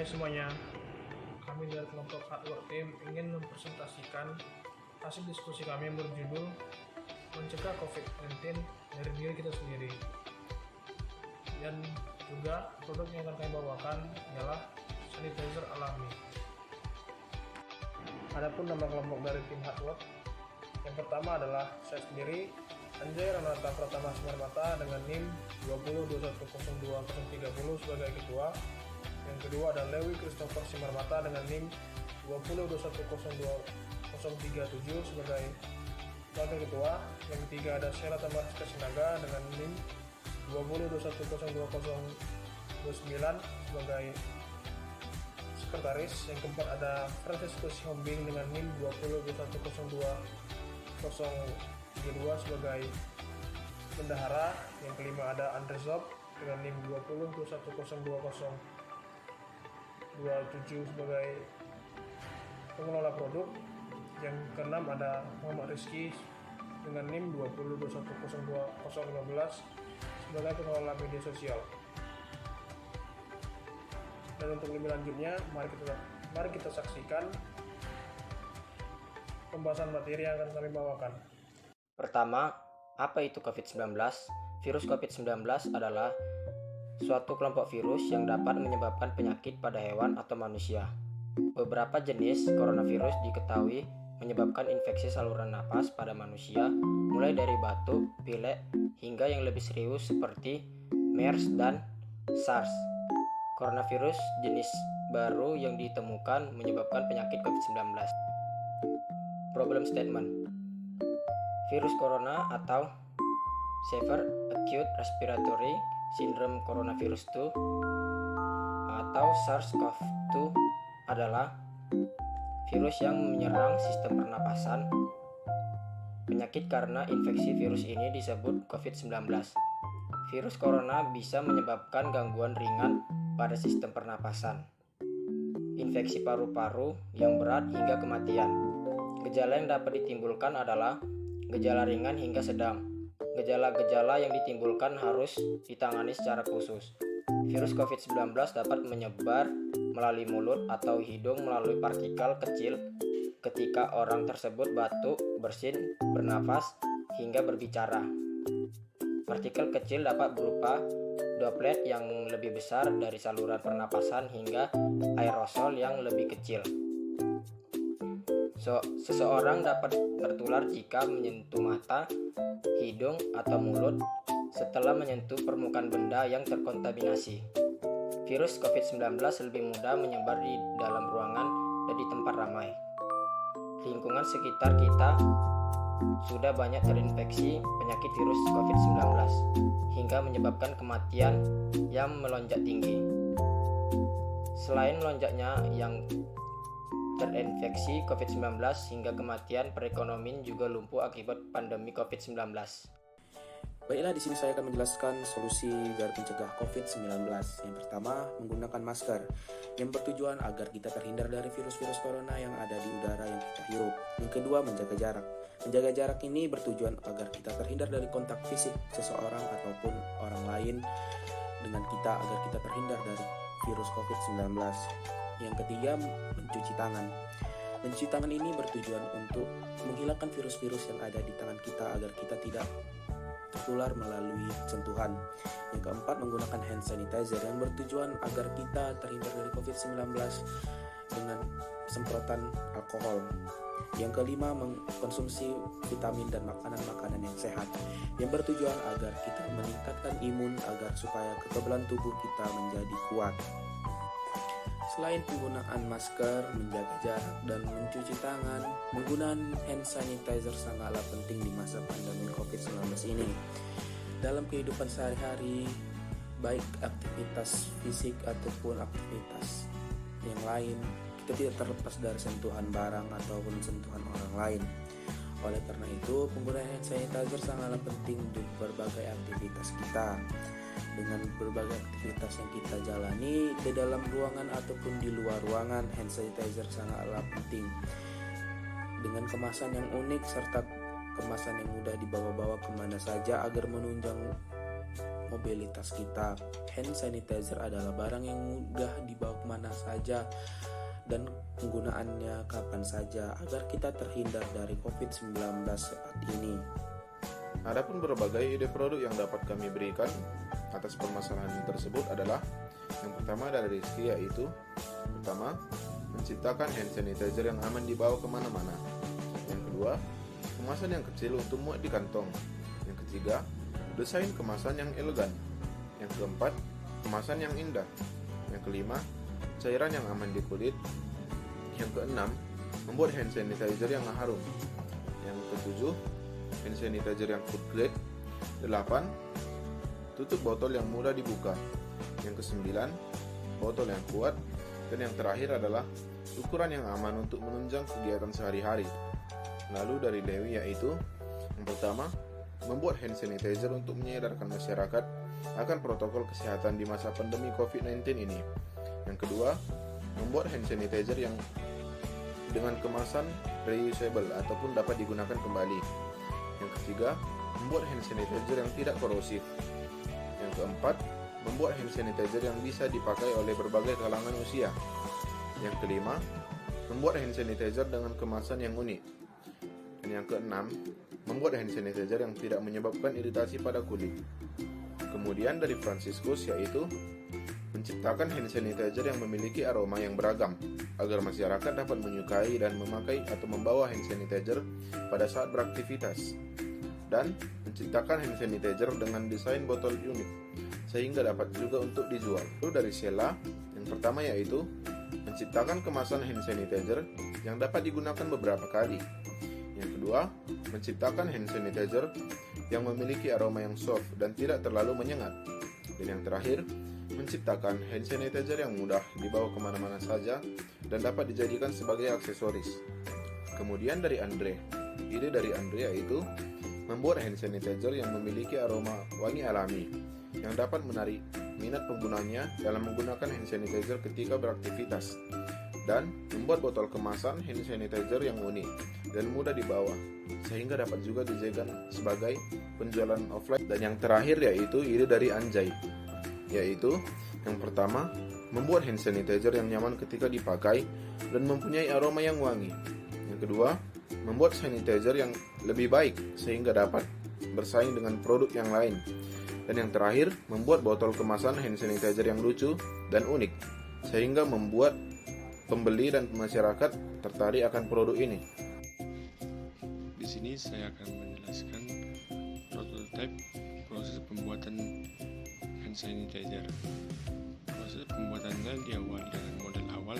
Hai semuanya, kami dari kelompok Hardwork Team ingin mempresentasikan hasil diskusi kami yang berjudul Mencegah COVID-19 dari diri kita sendiri. Dan juga produk yang akan kami bawakan ialah sanitizer alami. Adapun nama kelompok dari tim Hardwork, yang pertama adalah saya sendiri, Anjay Ranata Pratama Simarmata dengan NIM 20210230 sebagai ketua. Yang kedua ada Lewi Christopher Simarmata dengan NIM 20210237 sebagai wakil ketua. Yang ketiga ada Sheila Tamariska Sinaga dengan NIM 20212029 sebagai sekretaris. Yang keempat ada Francisco Sihombing dengan NIM 20212032 sebagai bendahara. Yang kelima ada Andre Zob dengan NIM 20212027 sebagai pengelola produk. Yang keenam ada Muhammad Rizky dengan NIM 20212015 sebagai pengelola media sosial. Dan untuk lebih lanjutnya, mari kita saksikan pembahasan materi yang akan kami bawakan. Pertama, apa itu COVID-19? Virus COVID-19 adalah suatu kelompok virus yang dapat menyebabkan penyakit pada hewan atau manusia. Beberapa jenis coronavirus diketahui menyebabkan infeksi saluran napas pada manusia, mulai dari batuk, pilek, hingga yang lebih serius seperti MERS dan SARS. Coronavirus jenis baru yang ditemukan menyebabkan penyakit COVID-19. Problem statement. Virus corona atau Severe Acute Respiratory Syndrome Coronavirus 2 atau SARS-CoV-2 adalah virus yang menyerang sistem pernapasan. Penyakit karena infeksi virus ini disebut COVID-19. Virus corona bisa menyebabkan gangguan ringan pada sistem pernapasan, infeksi paru-paru yang berat hingga kematian. Gejala yang dapat ditimbulkan adalah gejala ringan hingga sedang. Gejala-gejala yang ditimbulkan harus ditangani secara khusus. Virus COVID-19 dapat menyebar melalui mulut atau hidung melalui partikel kecil ketika orang tersebut batuk, bersin, bernafas, hingga berbicara. Partikel kecil dapat berupa droplet yang lebih besar dari saluran pernapasan hingga aerosol yang lebih kecil. Seseorang dapat tertular jika menyentuh mata, hidung, atau mulut setelah menyentuh permukaan benda yang terkontaminasi. Virus COVID-19 lebih mudah menyebar di dalam ruangan dan di tempat ramai. Lingkungan sekitar kita sudah banyak terinfeksi penyakit virus COVID-19 hingga menyebabkan kematian yang melonjak tinggi. Selain melonjaknya yang terinfeksi COVID-19 hingga kematian, perekonomian juga lumpuh akibat pandemi COVID-19. Baiklah, di sini saya akan menjelaskan solusi agar mencegah COVID-19. Yang pertama, menggunakan masker yang bertujuan agar kita terhindar dari virus-virus corona yang ada di udara yang kita hirup. Yang kedua, menjaga jarak. Menjaga jarak ini bertujuan agar kita terhindar dari kontak fisik seseorang ataupun orang lain dengan kita agar kita terhindar dari virus COVID-19. Yang ketiga, mencuci tangan. Mencuci tangan ini bertujuan untuk menghilangkan virus-virus yang ada di tangan kita agar kita tidak tertular melalui sentuhan. Yang keempat, menggunakan hand sanitizer yang bertujuan agar kita terhindar dari COVID-19 dengan semprotan alkohol. Yang kelima, mengkonsumsi vitamin dan makanan-makanan yang sehat yang bertujuan agar kita meningkatkan imun agar supaya kekebalan tubuh kita menjadi kuat. Selain penggunaan masker, menjaga jarak, dan mencuci tangan, penggunaan hand sanitizer sangatlah penting di masa pandemi COVID-19 ini. Dalam kehidupan sehari-hari, baik aktivitas fisik ataupun aktivitas yang lain, kita tidak terlepas dari sentuhan barang ataupun sentuhan orang lain. Oleh karena itu, penggunaan hand sanitizer sangatlah penting di berbagai aktivitas kita. Dengan berbagai aktivitas yang kita jalani di dalam ruangan ataupun di luar ruangan, hand sanitizer sangatlah penting. Dengan kemasan yang unik serta kemasan yang mudah dibawa-bawa kemana saja agar menunjang mobilitas kita. Hand sanitizer adalah barang yang mudah dibawa kemana saja dan penggunaannya kapan saja agar kita terhindar dari COVID-19 saat ini. Adapun berbagai ide produk yang dapat kami berikan atas permasalahan tersebut adalah yang pertama dari Rizky, yaitu pertama, menciptakan hand sanitizer yang aman dibawa kemana-mana. Yang kedua, kemasan yang kecil untuk muat di kantong. Yang ketiga, desain kemasan yang elegan. Yang keempat, kemasan yang indah. Yang kelima, cairan yang aman di kulit. Yang keenam, membuat hand sanitizer yang harum. Yang ketujuh, hand sanitizer yang food grade. 8. Tutup botol yang mudah dibuka. Yang kesembilan, botol yang kuat. Dan yang terakhir adalah ukuran yang aman untuk menunjang kegiatan sehari-hari. Lalu dari Dewi, yaitu yang pertama, membuat hand sanitizer untuk menyadarkan masyarakat akan protokol kesehatan di masa pandemi COVID-19 ini. Yang kedua, membuat hand sanitizer yang dengan kemasan reusable ataupun dapat digunakan kembali. Yang ketiga, membuat hand sanitizer yang tidak korosif. Yang keempat, membuat hand sanitizer yang bisa dipakai oleh berbagai kalangan usia. Yang kelima, membuat hand sanitizer dengan kemasan yang unik. Dan yang keenam, membuat hand sanitizer yang tidak menyebabkan iritasi pada kulit. Kemudian dari Franciscus, yaitu menciptakan hand sanitizer yang memiliki aroma yang beragam agar masyarakat dapat menyukai dan memakai atau membawa hand sanitizer pada saat beraktivitas. Dan menciptakan hand sanitizer dengan desain botol unik sehingga dapat juga untuk dijual. Lalu dari Sheila, yang pertama yaitu menciptakan kemasan hand sanitizer yang dapat digunakan beberapa kali. Yang kedua, menciptakan hand sanitizer yang memiliki aroma yang soft dan tidak terlalu menyengat. Dan yang terakhir, menciptakan hand sanitizer yang mudah dibawa kemana-mana saja dan dapat dijadikan sebagai aksesoris. Kemudian dari Andre, ide dari Andre yaitu membuat hand sanitizer yang memiliki aroma wangi alami yang dapat menarik minat penggunanya dalam menggunakan hand sanitizer ketika beraktivitas, dan membuat botol kemasan hand sanitizer yang unik dan mudah dibawa sehingga dapat juga dijadikan sebagai penjualan offline. Dan yang terakhir yaitu ide dari Anjay, yaitu yang pertama, membuat hand sanitizer yang nyaman ketika dipakai dan mempunyai aroma yang wangi. Yang kedua, membuat sanitizer yang lebih baik sehingga dapat bersaing dengan produk yang lain. Dan yang terakhir, membuat botol kemasan hand sanitizer yang lucu dan unik sehingga membuat pembeli dan masyarakat tertarik akan produk ini. Di sini saya akan menjelaskan prototipe proses pembuatan hand sanitizer. Proses pembuatannya diawali dengan model awal,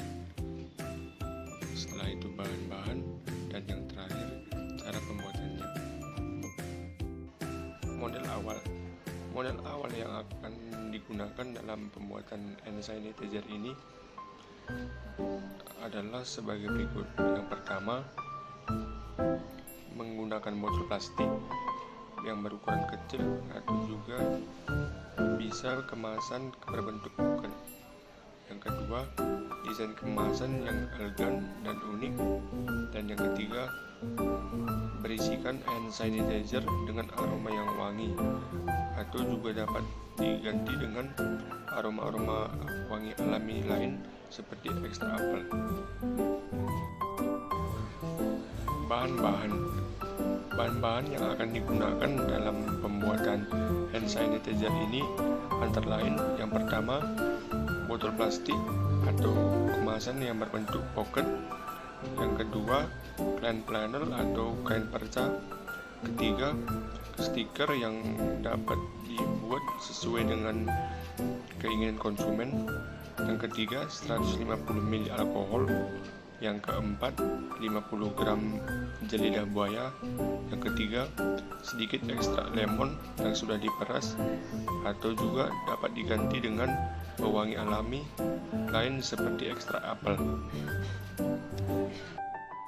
setelah itu bahan-bahan, dan yang terakhir cara pembuatannya. Model awal yang akan digunakan dalam pembuatan hand sanitizer ini adalah sebagai berikut. Yang pertama, menggunakan botol plastik yang berukuran kecil atau juga bisa kemasan berbentuk bukan. Yang kedua, desain kemasan yang elegan dan unik. Dan yang ketiga, berisikan hand sanitizer dengan aroma yang wangi atau juga dapat diganti dengan aroma-aroma wangi alami lain seperti ekstra apel. Bahan-bahan yang akan digunakan dalam pembuatan hand sanitizer ini antara lain yang pertama, botol plastik atau kemasan yang berbentuk pocket. Yang kedua, kain planner atau kain perca. Ketiga, stiker yang dapat dibuat sesuai dengan keinginan konsumen. Yang ketiga, 150 ml alkohol. Yang keempat, 50 gram jeli lidah buaya. Yang ketiga, sedikit ekstra lemon yang sudah diperas atau juga dapat diganti dengan pewangi alami lain seperti ekstra apel.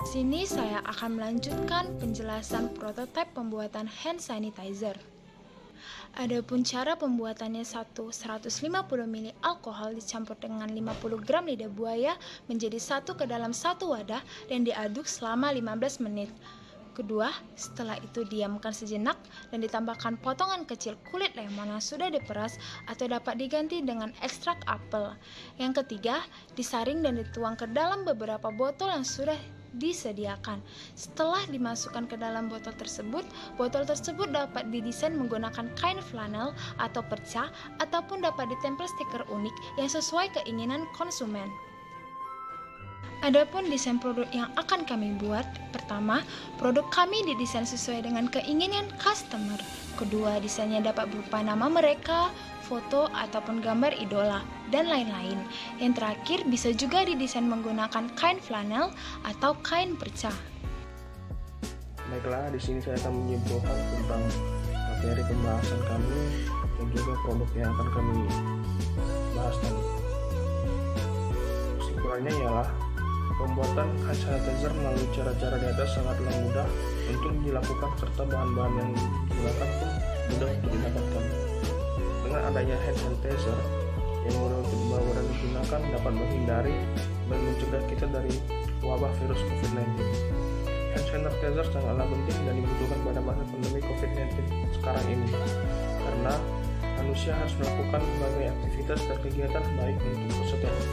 Di sini saya akan melanjutkan penjelasan prototipe pembuatan hand sanitizer. Adapun cara pembuatannya 150 ml alkohol dicampur dengan 50 gram lidah buaya menjadi satu ke dalam satu wadah dan diaduk selama 15 menit. Kedua, setelah itu diamkan sejenak dan ditambahkan potongan kecil kulit lemon yang sudah diperas atau dapat diganti dengan ekstrak apel. Yang ketiga, disaring dan dituang ke dalam beberapa botol yang sudah disediakan. Setelah dimasukkan ke dalam botol tersebut dapat didesain menggunakan kain flanel atau perca ataupun dapat ditempel stiker unik yang sesuai keinginan konsumen. Adapun desain produk yang akan kami buat, pertama, produk kami didesain sesuai dengan keinginan customer. Kedua, desainnya dapat berupa nama mereka, foto ataupun gambar idola, dan lain-lain. Yang terakhir, bisa juga didesain menggunakan kain flanel atau kain perca. Baiklah, di sini saya akan menyimpulkan tentang materi pembahasan kami dan juga produk yang akan kami bahas tadi. Kesimpulannya ialah pembuatan hand sanitizer melalui cara-cara di atas sangatlah mudah untuk dilakukan serta bahan-bahan yang digunakan pun mudah untuk didapatkan. Dengan adanya hand sanitizer yang mudah untuk dibawa dan digunakan dapat menghindari dan mencegah kita dari wabah virus COVID-19. Hand sanitizer sangatlah penting dan dibutuhkan pada masa pandemi COVID-19 sekarang ini, karena manusia harus melakukan berbagai aktivitas dan kegiatan baik untuk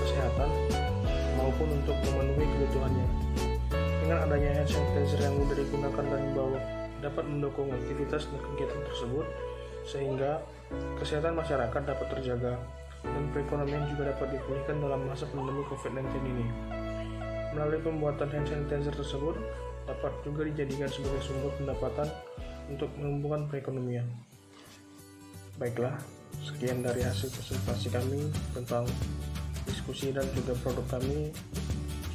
kesehatan maupun untuk memenuhi kebutuhannya. Dengan adanya hand sanitizer yang mudah digunakan dan dibawa dapat mendukung aktivitas dan kegiatan tersebut, sehingga kesehatan masyarakat dapat terjaga dan perekonomian juga dapat dipulihkan dalam masa pandemi COVID-19 ini. Melalui pembuatan hand sanitizer tersebut dapat juga dijadikan sebagai sumber pendapatan untuk menumbuhkan perekonomian. Baiklah, sekian dari hasil presentasi kami tentang diskusi dan juga produk kami.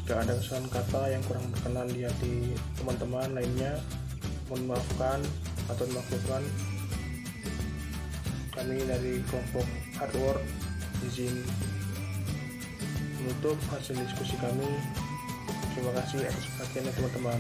Jika ada kesalahan kata yang kurang berkenan di hati teman-teman lainnya, mohon maafkan atau dimaklumkan. Kami dari kelompok Hardwork izin menutup hasil diskusi kami. Terima kasih atas perhatiannya teman-teman.